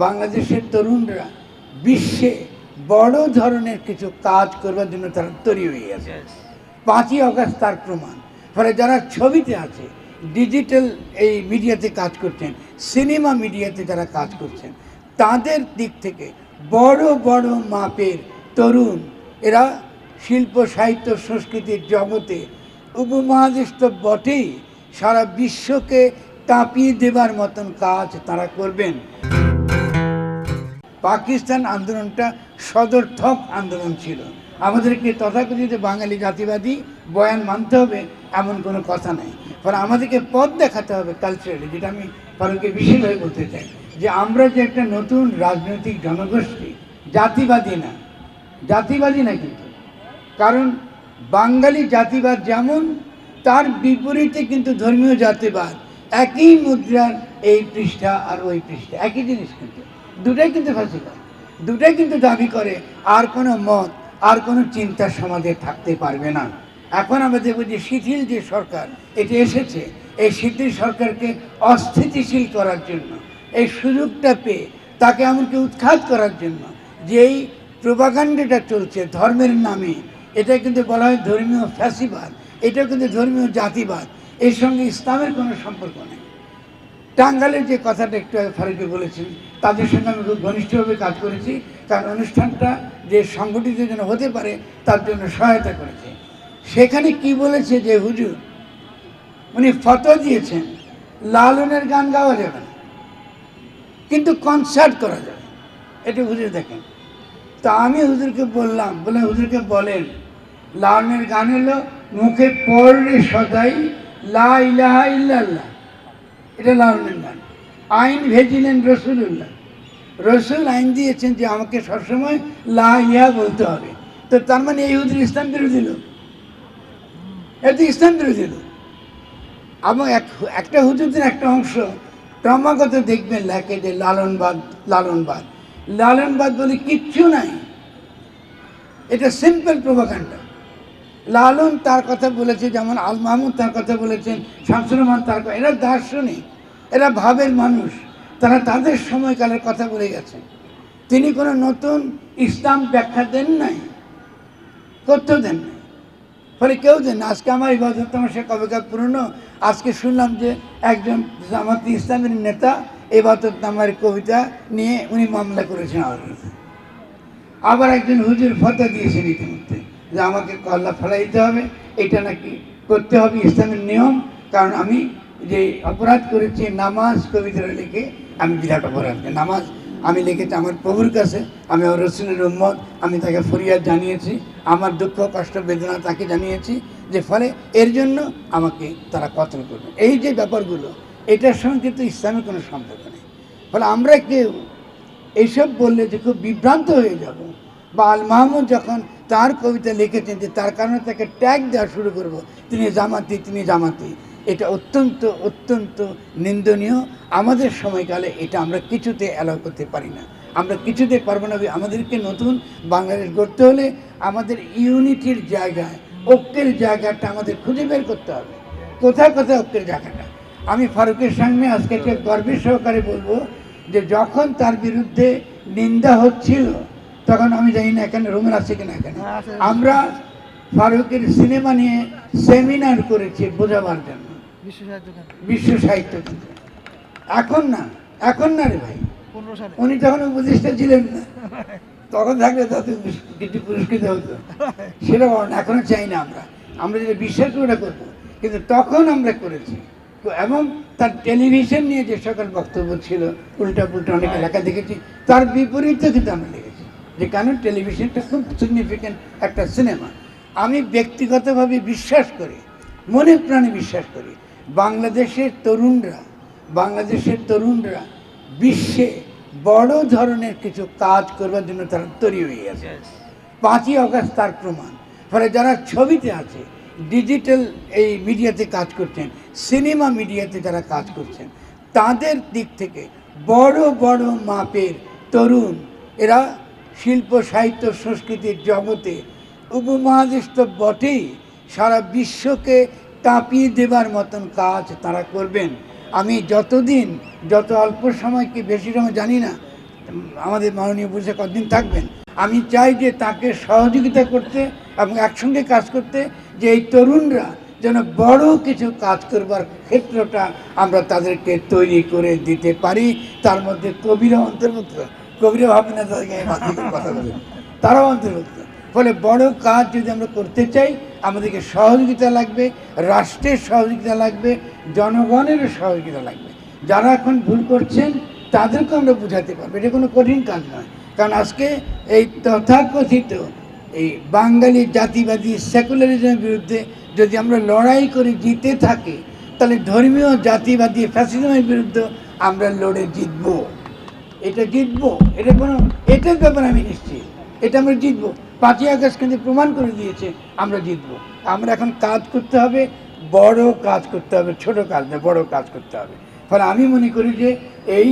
বাংলাদেশের তরুণরা বিশ্বে বড় ধরনের কিছু কাজ করবার জন্য তারা তৈরি হয়ে গেছে। 5ই অগাস্ট তার প্রমাণ। ফলে যারা ছবিতে আছে, ডিজিটাল এই মিডিয়াতে কাজ করছেন, সিনেমা মিডিয়াতে যারা কাজ করছেন, তাদের দিক থেকে বড় বড় মাপের তরুণ এরা শিল্প সাহিত্য সংস্কৃতির জগতে উপমহাদেশ তো বটেই, সারা বিশ্বকে কাঁপিয়ে দেবার মতন কাজ তারা করবেন। পাকিস্তান আন্দোলনটা সদর্থক আন্দোলন ছিল। আমাদেরকে তথাকথিত বাঙালি জাতিবাদী বয়ান মানতে হবে এমন কোনো কথা নাই। ফলে আমাদেরকে পথ দেখাতে হবে কালচারালি, যেটা আমি ফারুককে বিশেষভাবে বলতে চাই, যে আমরা যে একটা নতুন রাজনৈতিক জনগোষ্ঠী, জাতিবাদী না কিন্তু, কারণ বাঙালি জাতিবাদ যেমন, তার বিপরীতে কিন্তু ধর্মীয় জাতিবাদ, একই মুদ্রার এই পৃষ্ঠা আর ওই পৃষ্ঠা একই জিনিস, কিন্তু দুটাই কিন্তু ফাঁসিবাদ, দুটাই কিন্তু দাবি করে আর কোনো মত আর কোনো চিন্তার সমাজে থাকতে পারবে না। এখন আমরা দেখব যে শিথিল যে সরকার এটি এসেছে, এই শিথিল সরকারকে অস্থিতিশীল করার জন্য, এই সুযোগটা পেয়ে তাকে এমনকি উৎখাত করার জন্য যেই প্রোপাগান্ডাটা চলছে ধর্মের নামে, এটা কিন্তু বলা হয় ধর্মীয় ফ্যাসিবাদ, এটাও কিন্তু ধর্মীয় জাতিবাদ, এর সঙ্গে ইসলামের কোনো সম্পর্ক নেই। টাঙ্গালের যে কথাটা একটু আগে ফারুককে বলেছেন, তাদের সঙ্গে আমি খুব ঘনিষ্ঠভাবে কাজ করেছি, কারণ অনুষ্ঠানটা যে সংগঠিত যেন হতে পারে তার জন্য সহায়তা করেছে। সেখানে কি বলেছে যে হুজুর, উনি ফতোয়া দিয়েছেন লালনের গান গাওয়া যাবে না, কিন্তু কনসার্ট করা যাবে। এটা হুজুর দেখেন। তা আমি হুজুরকে বললাম, বলে হুজুরকে বলেন লালনের গান হলো মুখে পড়লে সদাই লা ইলাহা ইল্লাল্লাহ, এটা লালনের গান। আইন ভেজিলেন রসুল্লাহ, রসুল আইন দিয়েছেন যে আমাকে সবসময় লা ইলাহা বলতে হবে। তো তার মানে এই হুজুর ইসলাম বিরোধী লোক, এটি ইসলাম বিরোধী লোক। এবং একটা হুজুরদের একটা অংশ ক্রমাগত দেখবেন লেখে যে লালনবাদ বলে কিচ্ছু নাই, এটা সিম্পল প্রোপাগান্ডা। লালন তার কথা বলেছে, যেমন আল মাহমুদ তার কথা বলেছেন, শামসুর রহমান তার কথা, এরা দার্শনিক, এরা ভাবের মানুষ, তারা তাদের সময়কালের কথা বলে গেছেন। তিনি কোনো নতুন ইসলাম ব্যাখ্যা দেন নাই, করতেও দেন নাই, ফলে কেউ দেন না। আজকে আমার ইবাদত তামাশা কবেকার পুরনো, আজকে শুনলাম যে একজন জামাত ইসলামের নেতা ইবাদত নামার কবিতা নিয়ে উনি মামলা করেছেন আমার কাছে। আবার একজন হুজুর ফতোয়া দিয়েছেন ইতিমধ্যে যে আমাকে কল্লা ফেলাই দিতে হবে, এটা নাকি করতে হবে ইসলামের নিয়ম, কারণ আমি যে অপরাধ করেছি নামাজ কবিতাটা লিখে, আমি বিরাট অপরাধ, নামাজ আমি লিখেছি আমার প্রভুর কাছে, আমি আমার রসুলের উম্মত, আমি তাকে ফরিয়াদ জানিয়েছি, আমার দুঃখ কষ্ট বেদনা তাকে জানিয়েছি, যে ফলে এর জন্য আমাকে তারা কতল করবে। এই যে ব্যাপারগুলো, এটার সঙ্গে কিন্তু ইসলামের কোনো সম্পর্ক নেই। ফলে আমরা কেউ এইসব বললে যে খুব বিভ্রান্ত হয়ে যাব, বা আল মাহমুদ যখন তার কবিতা লিখেছেন যে তার কারণে তাকে ট্যাগ দেওয়া শুরু করব, তিনি জামাতি, এটা অত্যন্ত অত্যন্ত নিন্দনীয়। আমাদের সময়কালে এটা আমরা কিছুতে অ্যালাউ করতে পারি না, আমরা কিছুতে পারবো না। আমাদেরকে নতুন বাংলাদেশ গড়তে হলে আমাদের ইউনিটির জায়গায়, ঐক্যের জায়গাটা আমাদের খুঁজে বের করতে হবে। কোথায় ঐক্যের জায়গাটা? আমি ফারুকের সামনে আজকে একটা গর্বের সহকারে বলবো যে যখন তার বিরুদ্ধে নিন্দা হচ্ছিল, তখন আমি জানি না এখানে রুমের আছে কিনা, এখানে আমরা ফারুকের সিনেমা নিয়ে সেমিনার করেছি বোঝাবার জন্য, বিশ্ব সাহিত্য কেন্দ্র। এখন না রে ভাই, উনি তখন উপদেষ্টা ছিলেন না, তখন থাকলে তাতে কিছু পুরস্কৃত হতো, সেটা এখনো চাই না। আমরা যেটা বিশ্বাস করে ওটা করবো, কিন্তু তখন আমরা করেছি। এবং তার টেলিভিশন নিয়ে যে সকল বক্তব্য ছিল উল্টা পুল্টা অনেক লেখা দেখেছি, তার বিপরীতে কিন্তু আমরা লিখেছি, যে কারণ টেলিভিশনটা খুব সিগনিফিক্যান্ট একটা সিনেমা। আমি ব্যক্তিগতভাবে বিশ্বাস করি, মনে প্রাণে বিশ্বাস করি, বাংলাদেশের তরুণরা বিশ্বে বড় ধরনের কিছু কাজ করবার জন্য তারা তৈরি হয়ে গেছে। 5ই অগাস্ট তার প্রমাণ। ফলে যারা ছবিতে আছে, ডিজিটাল এই মিডিয়াতে কাজ করছেন, সিনেমা মিডিয়াতে যারা কাজ করছেন, তাদের দিক থেকে বড় বড় মাপের তরুণ এরা শিল্প সাহিত্য সংস্কৃতির জগতে উপমহাদেশ তো বটেই, সারা বিশ্বকে কাঁপিয়ে দেবার মতন কাজ তারা করবেন। আমি যত অল্প সময় কি বেশি সময় জানি না, আমাদের মাননীয় উপদেষ্টা কতদিন থাকবেন, আমি চাই যে তাকে সহযোগিতা করতে এবং একসঙ্গে কাজ করতে, যে এই তরুণরা যেন বড় কিছু কাজ করবার ক্ষেত্রটা আমরা তাদেরকে তৈরি করে দিতে পারি। তার মধ্যে কবিরা অন্তর্ভুক্ত, কবিরা ভাবেন না তাদেরকে কথা বলে, তারাও অন্তর্ভুক্ত। ফলে বড় কাজ যদি আমরা করতে চাই, আমাদেরকে সহযোগিতা লাগবে, রাষ্ট্রের সহযোগিতা লাগবে, জনগণের সহযোগিতা লাগবে। যারা এখন ভুল করছেন তাদেরকে আমরা বোঝাতে পারবো, এটা কোনো কঠিন কাজ নয়। কারণ আজকে এই তথাকথিত এই বাঙালি জাতিবাদী সেকুলারিজমের বিরুদ্ধে যদি আমরা লড়াই করে জিতে থাকি, তাহলে ধর্মীয় জাতিবাদী ফ্যাসিজমের বিরুদ্ধে আমরা লড়ে জিতবো। এটা জিতবো, এটা কোনো এটার ব্যাপারে আমি নিশ্চিত, এটা আমরা জিতবো। 5ই আগস্ট কিন্তু প্রমাণ করে দিয়েছে আমরা জিতবো। আমরা এখন কাজ করতে হবে, বড় কাজ করতে হবে, ছোট কাজ না, বড় কাজ করতে হবে। ফলে আমি মনে করি যে এই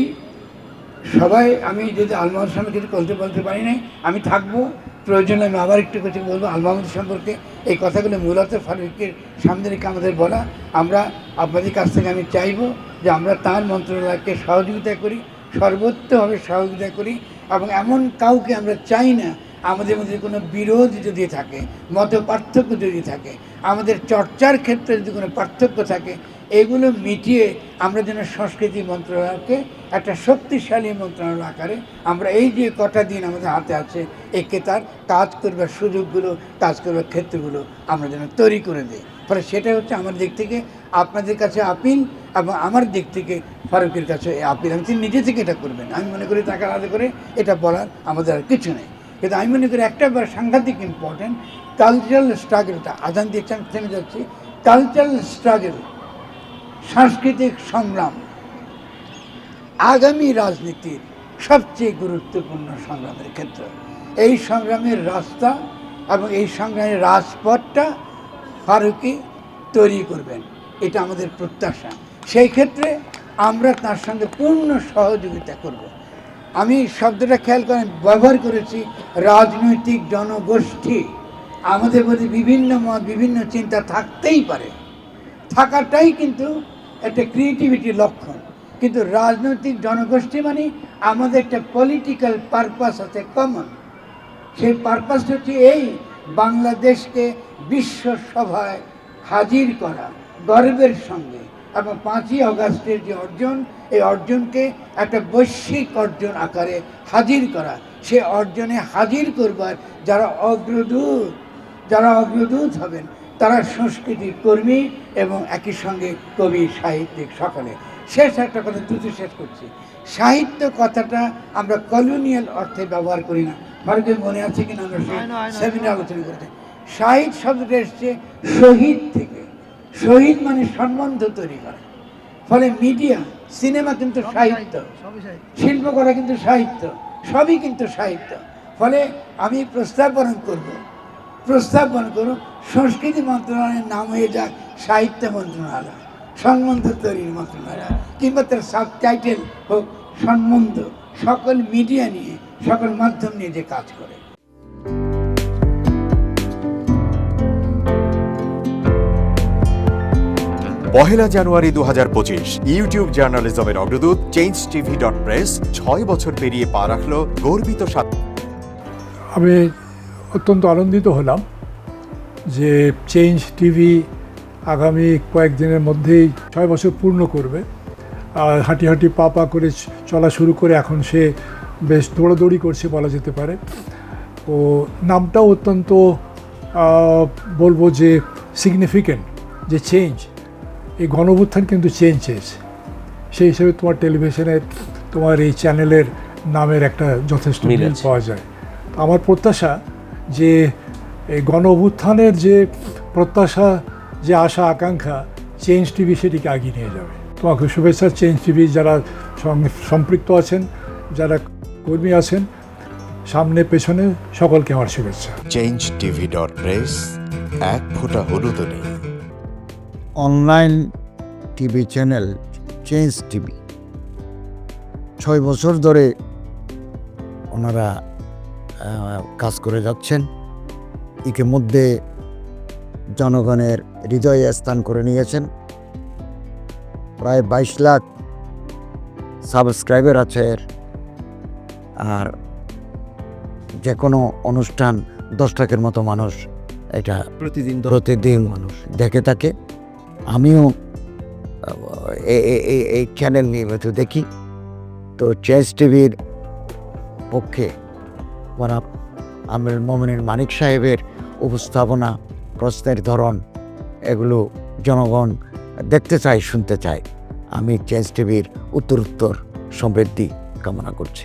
সবাই, আমি যদি আলমাদের সামনে কিছু বলতে পারি নাই, আমি থাকবো, প্রয়োজনে আমি আবার একটু কিছু বলবো আলমাদের সম্পর্কে। এই কথাগুলো মূলত ফারুকের সামনে রেখে আমাদের বলা। আমরা আপনাদের কাছ থেকে আমি চাইবো যে আমরা তার মন্ত্রণালয়কে সহযোগিতা করি, সর্বোচ্চভাবে সহযোগিতা করি, এবং এমন কাউকে আমরা চাই না আমাদের মধ্যে কোনো বিরোধ যদি থাকে, মত পার্থক্য যদি থাকে, আমাদের চর্চার ক্ষেত্রে যদি কোনো পার্থক্য থাকে, এগুলো মিটিয়ে আমরা যেন সংস্কৃতি মন্ত্রণালয়কে একটা শক্তিশালী মন্ত্রণালয় আকারে আমরা এই যে কটা দিন আমাদের হাতে আছে, একে তার কাজ করবার সুযোগগুলো, কাজ করবার ক্ষেত্রগুলো আমরা যেন তৈরি করে দিই। ফলে সেটা হচ্ছে আমার দিক থেকে আপনাদের কাছে আপিল, এবং আমার দিক থেকে ফারুকের কাছে আপিল। আমি তিনি নিজে থেকে এটা করবেন, আমি মনে করি তাকে আলাদা করে এটা বলার আমাদের আর কিছু নেই। কিন্তু আমি মনে করি একটা সাংঘাতিক ইম্পর্টেন্ট, কালচারাল স্ট্রাগলটা, আজান দিয়ে থেমে যাচ্ছি, কালচারাল স্ট্রাগল, সাংস্কৃতিক সংগ্রাম আগামী রাজনীতির সবচেয়ে গুরুত্বপূর্ণ সংগ্রামের ক্ষেত্র। এই সংগ্রামের রাস্তা এবং এই সংগ্রামের রাজপথটা ফারুকই তৈরি করবেন, এটা আমাদের প্রত্যাশা। সেই ক্ষেত্রে আমরা তার সঙ্গে পূর্ণ সহযোগিতা করব। আমি শব্দটা খেয়াল করেন, ব্যবহার করেছি রাজনৈতিক জনগোষ্ঠী। আমাদের মধ্যে বিভিন্ন মত, বিভিন্ন চিন্তা থাকতেই পারে, থাকাটাই কিন্তু একটা ক্রিয়েটিভিটির লক্ষণ। কিন্তু রাজনৈতিক জনগোষ্ঠী মানে আমাদের একটা পলিটিক্যাল পারপাস আছে কমন। সেই পারপাসটা হচ্ছে এই বাংলাদেশকে বিশ্ব সভায় হাজির করা গর্বের সঙ্গে, এবং 5ই আগস্টের যে অর্জন, এই অর্জনকে একটা বৈশ্বিক অর্জন আকারে হাজির করা। সে অর্জনে হাজির করবার যারা অগ্রদূত হবেন, তারা সংস্কৃতির কর্মী এবং একই সঙ্গে কবি, সাহিত্যিক, সকলে। শেষ একটা কথা দ্রুত শেষ করছি। সাহিত্য কথাটা আমরা কলোনিয়াল অর্থে ব্যবহার করি না। ভারতের মনে আছে কিনা, আমরা সেমিনার আলোচনা করেছি। সাহিত্য শব্দটা এসছে শহীদ থেকে। শহীদ মানে সম্বন্ধ তৈরি করা। ফলে মিডিয়া, সিনেমা কিন্তু সাহিত্য, শিল্পকলা কিন্তু সাহিত্য, সবই কিন্তু সাহিত্য। ফলে আমি প্রস্তাবনা করব সংস্কৃতি মন্ত্রণালয়ের নাম হয়ে যাক সাহিত্য মন্ত্রণালয়, সম্বন্ধ তৈরির মন্ত্রণালয়, কিংবা তার সাবটাইটেল হোক সম্বন্ধ। সকল মিডিয়া নিয়ে, সকল মাধ্যম নিয়ে যে কাজ করে। পহেলা জানুয়ারি 2025 ইউটিউব জার্নালিজমের অগ্রদূত changetv.press 6 বছর পেরিয়ে পা রাখল গর্বিত আমি অত্যন্ত আনন্দিত হলাম যে চেঞ্জ টিভি আগামী কয়েকদিনের মধ্যেই 6 বছর পূর্ণ করবে। আর হাঁটি হাঁটি পা পা করে চলা শুরু করে এখন সে বেশ দৌড়াদৌড়ি করছে বলা যেতে পারে। ও নামটাও অত্যন্ত বলবো যে সিগনিফিক্যান্ট, যে চেঞ্জ, এই গণঅভ্যুত্থান কিন্তু চেঞ্জ চেয়েছে। সেই হিসেবে তোমার টেলিভিশনের, তোমার এই চ্যানেলের নামের একটা যথেষ্ট মিল পাওয়া যায়। আমার প্রত্যাশা যে এই গণঅভ্যুত্থানের যে প্রত্যাশা, যে আশা আকাঙ্ক্ষা, চেঞ্জ টিভি সেটিকে এগিয়ে নিয়ে যাবে। তোমাকে শুভেচ্ছা। চেঞ্জ টিভি যারা সম্পৃক্ত আছেন, যারা কর্মী আছেন, সামনে পেছনে সকলকে আমার শুভেচ্ছা। changetv.press এক ফোঁটা হলুদও নেই। Online TV channel change TV 6 বছর ধরে ওনারা কাজ করে যাচ্ছেন। ইতিমধ্যে জনগণের হৃদয়ে স্থান করে নিয়েছেন। প্রায় 22 লাখ সাবস্ক্রাইবার আছে। আর যে কোনো অনুষ্ঠান 10 লাখের মতো মানুষ এটা প্রতিদিন মানুষ দেখে থাকে। আমিও এই চ্যানেল নিয়মিত দেখি। তো চেঞ্জ টিভির পক্ষে আমিরুল মোমিনিন মানিক সাহেবের উপস্থাপনা, প্রশ্নের ধরন, এগুলো জনগণ দেখতে চায়, শুনতে চায়। আমি চেঞ্জ টিভির উত্তরোত্তর সমৃদ্ধি কামনা করছি।